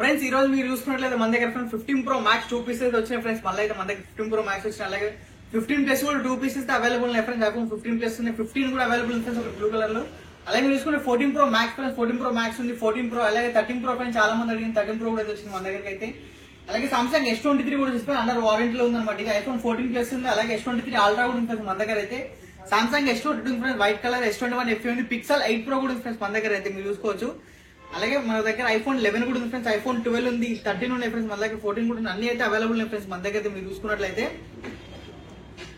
Friends ఈ రోజు మీరు చూసుకున్నట్లయితే మన దగ్గర 15 Pro Max 2 pieces వచ్చినాయి ఫ్రెండ్స్. మళ్ళీ అయితే మన దగ్గర 15 Pro Max వచ్చినాయి. అలాగే 15 Plus కూడా 2 pieces అవైలబుల్ ఉన్నాయి ఫ్రెండ్స్. ఐఫోన్ 15 Plus ఉన్నాయి, 15 కూడా అవైలబుల్ ఉంది ఫ్రెండ్స్, ఒక బ్లూ కలర్ లో. అలాగే మీరు చూసుకుంటే 14 Pro Max friends, 14 Pro Max ఉంది, 14 Pro అలాగే 13 Pro ఫ్రెండ్స్ చాలా మంది అడిగింది. 13 Pro కూడా వచ్చింది మన దగ్గరికి అయితే. అలాగే సామ్సంగ్ S23 కూడా తీసుకొని అండర్ వారంటీ లో ఉందన్నమాట. ఇక ఐఫోన్ 14 Plus ఉంది, అలాగే S23 Ultra కూడా ఉంది మన దగ్గర అయితే. Samsung S22 friends white colour, S21 FE ఉంది, పిక్సెల్ 8 Pro కూడా ఉంది ఫ్రెండ్స్ మన దగ్గర అయితే, మీరు చూసుకోవచ్చు. అలాగే మన దగ్గర ఐఫోన్ 11 కూడా ఉంది ఫ్రెండ్స్, ఐఫోన్ 12 ఉంది, 13 ఉన్నాయి ఫ్రెండ్స్ మన దగ్గర, 14 కూడా ఉంది. అన్ని అయితే అవైలబుల్ ఉన్నాయి ఫ్రెండ్స్ మన దగ్గర అయితే మీరు చూసుకున్నట్లయితే.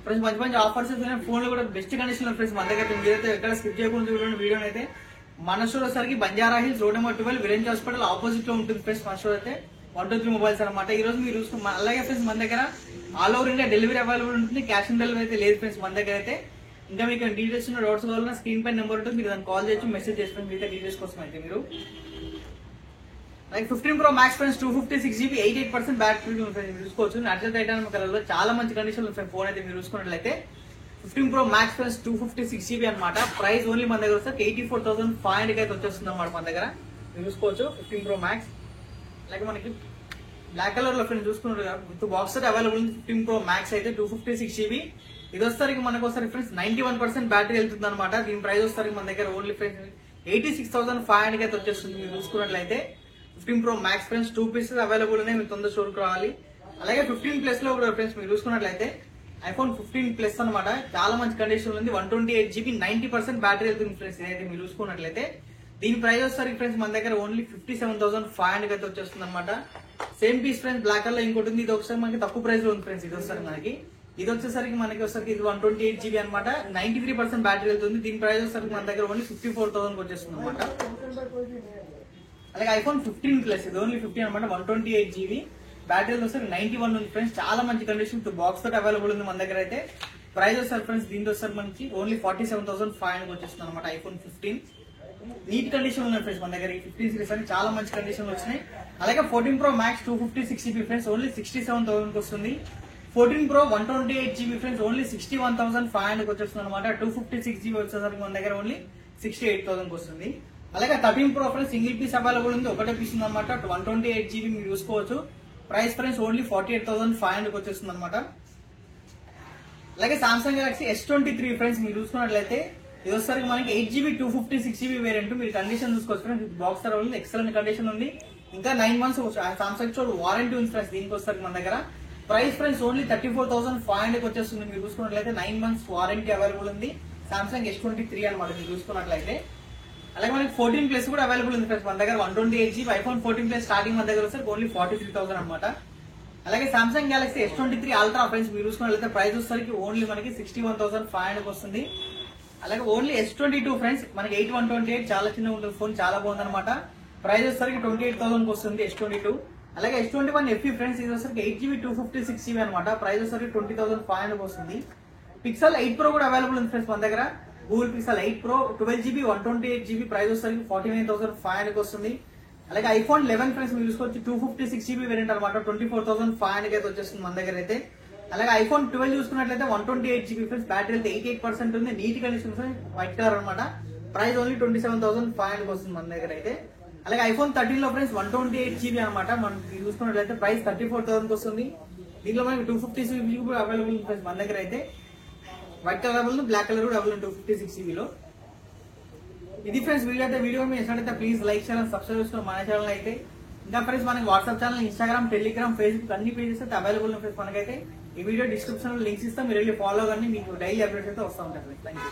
ఫ్రెండ్స్ మంచి మంచి ఆఫర్స్ ఉన్నాయి, ఫోన్లు కూడా బెస్ట్ కండిషన్ లో ఫ్రెండ్స్ మన దగ్గర. మీరైతే ఎక్కడ స్కిప్ చేయకుండా చూడండి వీడియో అయితే. మన స్టోర్ వచ్చేసరికి Banjara Hills road number 12 Virinchi hospital opposite లో ఉంటుంది ఫ్రెండ్స్ మన స్టోర్ అయితే. 123 మొబైల్స్ అనమాట. ఈ రోజు మీరు చూసుకున్న అలాగే ఫ్రెండ్స్ మన దగ్గర all over India delivery available ఉంటుంది, క్యాష్ ఆన్ డెలివరీ అయితే లేదు ఫ్రెండ్స్ మన దగ్గర అయితే. ఇంకా మీకు డీటెయిల్స్ ఉన్న డౌట్స్ కావాలన్నా స్క్రీన్ పై నెంబర్ ఉంటుంది, మీరు దాన్ని కాల్ చేయొచ్చు, మెసేజ్ చేసుకోండి మిగతా డీటెయిల్స్ కోసం అయితే మీరు. Like 15 Pro Max friends 256GB 88% battery చూసుకోవచ్చు. నచ్చే ఐటమ్ కలర్ లో చాలా మంచి కండిషన్ లో ఫోన్ అయితే మీరు చూసుకున్నట్లయితే. 15 Pro Max ఫ్రెండ్స్ 256GB అనమాట. ప్రైస్ ఓన్లీ మన దగ్గర వస్తే 84,500 అయితే వచ్చేస్తుంది అనమాట మన దగ్గర, మీరు చూసుకోవచ్చు. 15 Pro Max అలాగే మనకి బ్లాక్ కలర్ లో ఫ్రెండ్స్ చూసుకున్నారు విత్ బాక్స్ అయితే అవైలబుల్ ఉంది. 15 Pro Max అయితే 256GB. ఇది వస్తారు మనకు వస్తారు ఫ్రెండ్స్ 91% బ్యాటరీ వెళ్తుంది అనమాట. దీని ప్రైస్ వస్తారు మన దగ్గర ఓన్లీ ఫ్రెండ్స్ 86,500 అయితే వచ్చేస్తుంది మీరు చూసుకున్నట్లయితే. 15 Pro Max friends 2 pieces available ఉన్నాయి, మీరు తొందర స్టోర్ రావాలి. అలాగే 15 Plus లో కూడా ఫ్రెండ్స్ మీరు చూసుకున్నట్లయితే ఐఫోన్ 15 Plus అనమాట. చాలా మంచి కండిషన్ ఉంది, 128GB 90% బ్యాటరీ వెళ్తుంది ఫ్రెండ్స్ ఇదైతే మీరు చూసుకున్నట్లయితే. దీని ప్రైస్ వచ్చేసరికి ఫ్రెండ్స్ మన దగ్గర ఓన్లీ 57,500 అయితే వచ్చేస్తుంది అనమాట. Same piece friends black colour ఇంకోటి ఉంది, ఇది ఒకసారి మనకి తక్కువ ప్రైస్ లో ఉంది ఫ్రెండ్స్. ఇది వస్తారు మనకి, ఇది వచ్చేసరికి మనకి వచ్చేసరికి ఇది 128GB అనమాట, 93% బ్యాటరీ వెళ్తుంది. దీని ప్రైస్ వచ్చేసరికి మన దగ్గర ఓన్లీ 54,000 వచ్చేస్తుంది అనమాట. అలాగే ఐఫోన్ 15 Plus ఇది ఓన్లీ 15 అనమాట, 128GB బ్యాటరీ వస్తారు, 91 ఉంది ఫ్రెండ్స్. చాలా మంచి కండిషన్ బాక్స్ తోటి అవైలబుల్ ఉంది మన దగ్గర అయితే. ప్రైస్ వస్తారు ఫ్రెండ్స్ దీంతో వస్తారు మనకి ఓన్లీ 47,500 వచ్చేస్తుంది అనమాట. ఐఫోన్ 15 నీట్ కండిషన్ ఉన్నాయి ఫ్రెండ్స్ మన దగ్గర. 15 సిరీస్ అని చాలా మంచి కండిషన్ వచ్చినాయి. అలాగే 14 Pro Max 256GB friends only 67,000 వస్తుంది. 14 Pro 128GB ఫ్రెండ్స్ ఓన్లీ 61,500 వచ్చేస్తుంది అనమాట. 256GB వచ్చేసరికి మన దగ్గర ఓన్లీ 68,000 వస్తుంది. అలాగే 13 Pro friends single piece available ఉంది, ఒకటే పీస్ ఉంది అనమాట. 128GB మీరు చూసుకోవచ్చు. ప్రైస్ ఫ్రెండ్స్ ఓన్లీ 48,500 వచ్చేస్తుంది అనమాట. అలాగే సామ్సంగ్ గెలాక్సీ S23 ఫ్రెండ్స్ మీరు చూసుకున్నట్లయితే ఇది వచ్చేసరికి మనకి 8GB 256GB వేరియంట్. మీరు కండిషన్ చూసుకోవచ్చు friends, box available excellent condition ఉంది. ఇంకా 9 months సామ్సంగ్ స్టోర్ వారంటీ ఉంది ఫ్రెండ్స్ దీనికి వచ్చేసరికి మన దగ్గర. ప్రైస్ ఫ్రెండ్స్ ఓన్లీ 34,500 వచ్చేస్తుంది మీరు చూసుకున్నట్లయితే. 9 months వారంటీ అవైలబుల్ ఉంది. సామ్సంగ్ S23 అనమాట మీరు చూసుకున్నట్లయితే. అలాగే మనకి 14 Plus కూడా అవైలబుల్ ఉంది ఫ్రెండ్స్ మన దగ్గర, 128GB ఐఫోన్ 14 Plus స్టార్టింగ్ మన దగ్గర వస్తారు ఓన్లీ 43,000 అనమాట. అలాగే Samsung Galaxy S23 Ultra friends మీరు చూసుకున్నట్లయితే ప్రైస్ వచ్చేసరికి ఓన్లీ మనకి 61,500 వస్తుంది. అలాగే ఓన్లీ S22 ఫ్రెండ్స్ మనకి 8128 చాలా చిన్న ఉంటుంది ఫోన్, చాలా బాగుంది అనమాట. ప్రైస్ వచ్చేసరికి 28,000 వస్తుంది S22. అలాగే S21 FE ఫ్రెండ్స్ ఇది వచ్చేసరికి 8GB 256GB అనమాట. ప్రైస్ వచ్చేసరికి 20,500 వస్తుంది. పిక్సెల్ 8 Pro కూడా అవైలబుల్ ఉంది ఫ్రెండ్స్ మన దగ్గర. Google pixel 8 Pro 12GB 128GB price వచ్చేసరికి 49,500 వస్తుంది. అలాగే ఐఫోన్ 11 ఫ్రెండ్స్ మీరు చూసుకోవచ్చు 256GB వేరియంట్ అనమాట, 24,500 అయితే వచ్చేస్తుంది మన దగ్గర అయితే. అలాగే ఐఫోన్ 12 చూసుకున్నట్లయితే 128GB ఫ్రెండ్స్ బ్యాటరీ అయితే 88% ఉంది, నీట్ కండిషన్ వైట్ కలర్ అనమాట. ప్రైస్ ఓన్లీ 27,500 వస్తుంది మన దగ్గర అయితే. అలాగే ఐఫోన్ 13 లో ఫ్రెండ్స్ 128GB అనమాట, మనం చూసుకున్నట్లయితే ప్రైస్ 34,000 వస్తుంది. దీంట్లో మనకి 256GB అవైలబుల్ ఫ్రెండ్స్ మన దగ్గర అయితే. White colour available, black colour కూడా అవైలబుల్ 256GB లో. ఇది ఫ్రెండ్స్ వీడియో అయితే. వీడియో మీ ఇష్టమైతే ప్లీజ్ లైక్ చేయాలని సబ్స్క్రైబ్ చేసుకోండి మన ఛానల్ అయితే. ఇంకా ఫ్రెండ్స్ మనకి WhatsApp channel, Instagram, Telegram, Facebook అన్ని పేజెస్ అయితే అవైలబుల్ ఉన్నాయి ఫ్రెండ్స్ మనకైతే. ఈ వీడియో డిస్క్రిప్షన్ లో లింక్స్ ఇస్తాం, మీరు వెళ్ళి ఫాలో కానీ మీకు డైలీ అప్డేట్స్ అయితే వస్తూ ఉంటాయి. Thank you.